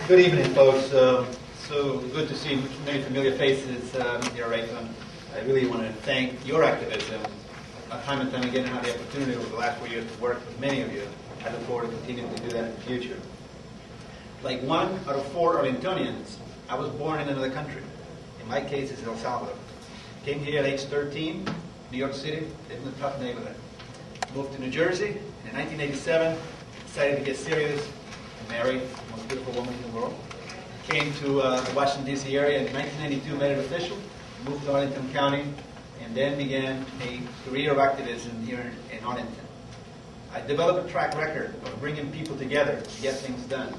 Good evening, folks. So good to see many familiar faces here at Arlington. I really want to thank your activism. Time and time again, I had the opportunity over the last 4 years to work with many of you. I look forward to continuing to do that in the future. Like 1 out of 4 Arlingtonians, I was born in another country. In my case, it's El Salvador. Came here at age 13, New York City, lived in a tough neighborhood. Moved to New Jersey, and in 1987, decided to get serious and marry the most beautiful woman in the world. Came to the Washington, D.C. area in 1992, made it official, moved to Arlington County, and then began a career of activism here in Arlington. I developed a track record of bringing people together to get things done.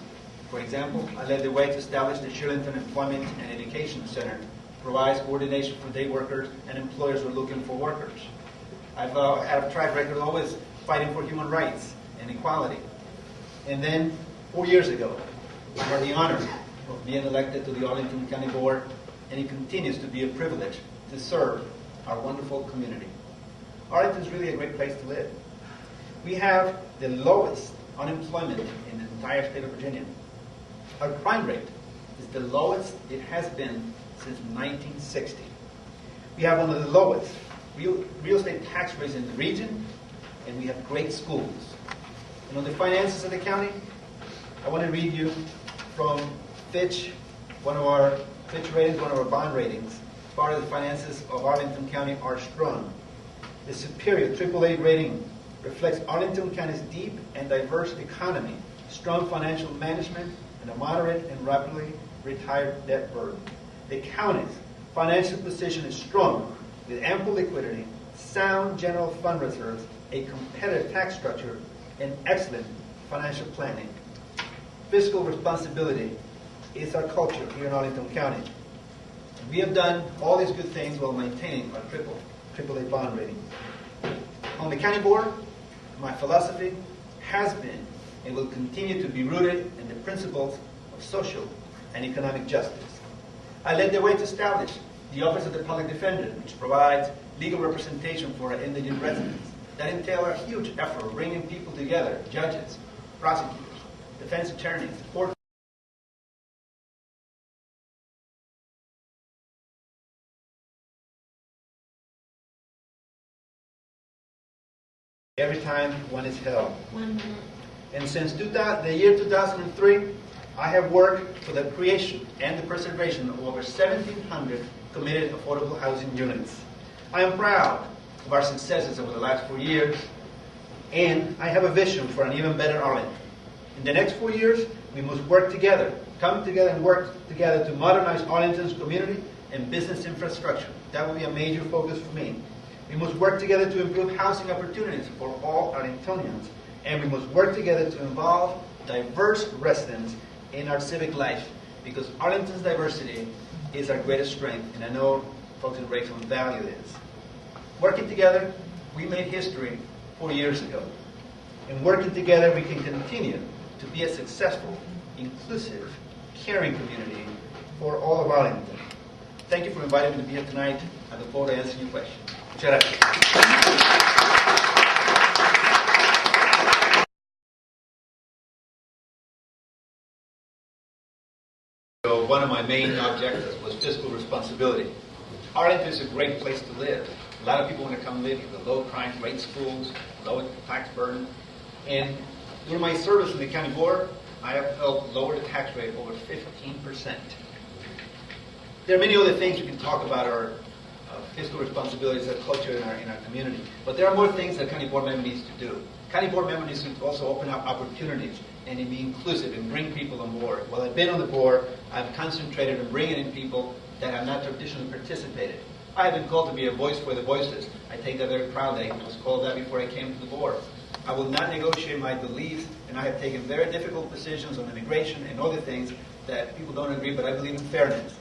For example, I led the way to establish the Arlington Employment and Education Center, provides coordination for day workers and employers who are looking for workers. I've had a track record of always fighting for human rights and equality. And then 4 years ago, I had the honor of being elected to the Arlington County Board, and it continues to be a privilege to serve our wonderful community. Arlington is really a great place to live. We have the lowest unemployment in the entire state of Virginia. Our crime rate is the lowest it has been since 1960. We have one of the lowest real estate tax rates in the region, and we have great schools. And on the finances of the county, I want to read you from Fitch, one of our Fitch ratings, one of our bond ratings. As far as the finances of Arlington County are strong. The superior AAA rating reflects Arlington County's deep and diverse economy, strong financial management, and a moderate and rapidly retired debt burden. The county's financial position is strong, with ample liquidity, sound general fund reserves, a competitive tax structure, and excellent financial planning. Fiscal responsibility is our culture here in Arlington County. We have done all these good things while maintaining our AAA bond rating. On the county board, my philosophy has been and will continue to be rooted in the principles of social and economic justice. I led the way to establish the Office of the Public Defender, which provides legal representation for our indigent residents. That entails a huge effort of bringing people together, judges, prosecutors, defense attorneys, court. Every time one is held. 1 minute. And since the year 2003, I have worked for the creation and the preservation of over 1,700 committed affordable housing units. I am proud of our successes over the last 4 years, and I have a vision for an even better Arlington. In the next 4 years, we must work together, come together and work together to modernize Arlington's community and business infrastructure. That will be a major focus for me. We must work together to improve housing opportunities for all Arlingtonians, and we must work together to involve diverse residents in our civic life, because Arlington's diversity is our greatest strength, and I know folks in Arlington value this. Working together, we made history 4 years ago. And working together, we can continue to be a successful, inclusive, caring community for all of Arlington. Thank you for inviting me to be here tonight. I look forward to answering your questions. Tejada. So one of my main objectives was fiscal responsibility. Arlington is a great place to live. A lot of people want to come live in the low crime rate schools, low tax burden. And through my service in the county board, I have helped lower the tax rate over 15%. There are many other things you can talk about our fiscal responsibilities and culture in our community. But there are more things that a county board member needs to do. County board member needs to also open up opportunities and be inclusive and bring people on board. While I've been on the board, I've concentrated on bringing in people that have not traditionally participated. I have been called to be a voice for the voiceless. I take that very proudly. I was called that before I came to the board. I will not negotiate my beliefs, and I have taken very difficult decisions on immigration and other things that people don't agree, but I believe in fairness.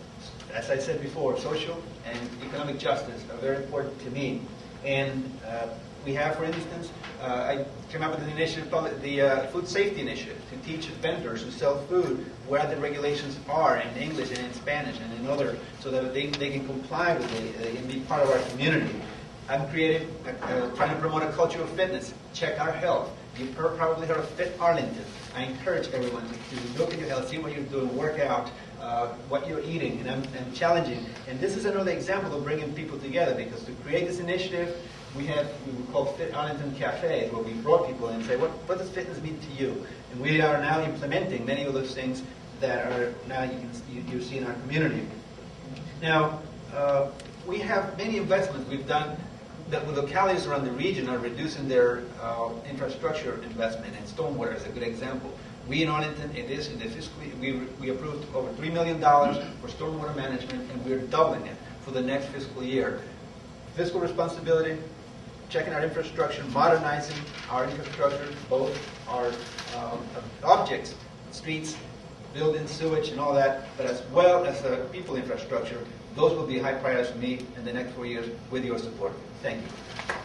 As I said before, social and economic justice are very important to me. And we have, for instance, I came up with an initiative, the Food Safety Initiative, to teach vendors who sell food where the regulations are in English and in Spanish and in other, so that they can comply with it and be part of our community. I'm trying to promote a culture of fitness, check our health, You've probably heard of Fit Arlington. I encourage everyone to look at your health, see what you're doing, work out, what you're eating, and I'm challenging. And this is another example of bringing people together, because to create this initiative, we call Fit Arlington Cafes, where we brought people in and say, what does fitness mean to you? And we are now implementing many of those things that are now you see in our community. Now, we have many investments we've done that with localities around the region are reducing their infrastructure investment, and stormwater is a good example. We in Arlington, in the fiscal year, we approved over $3 million for stormwater management, and we're doubling it for the next fiscal year. Fiscal responsibility, checking our infrastructure, modernizing our infrastructure, both our objects, streets, buildings, sewage, and all that, but as well as the people infrastructure. Those will be high priorities for me in the next 4 years with your support. Thank you.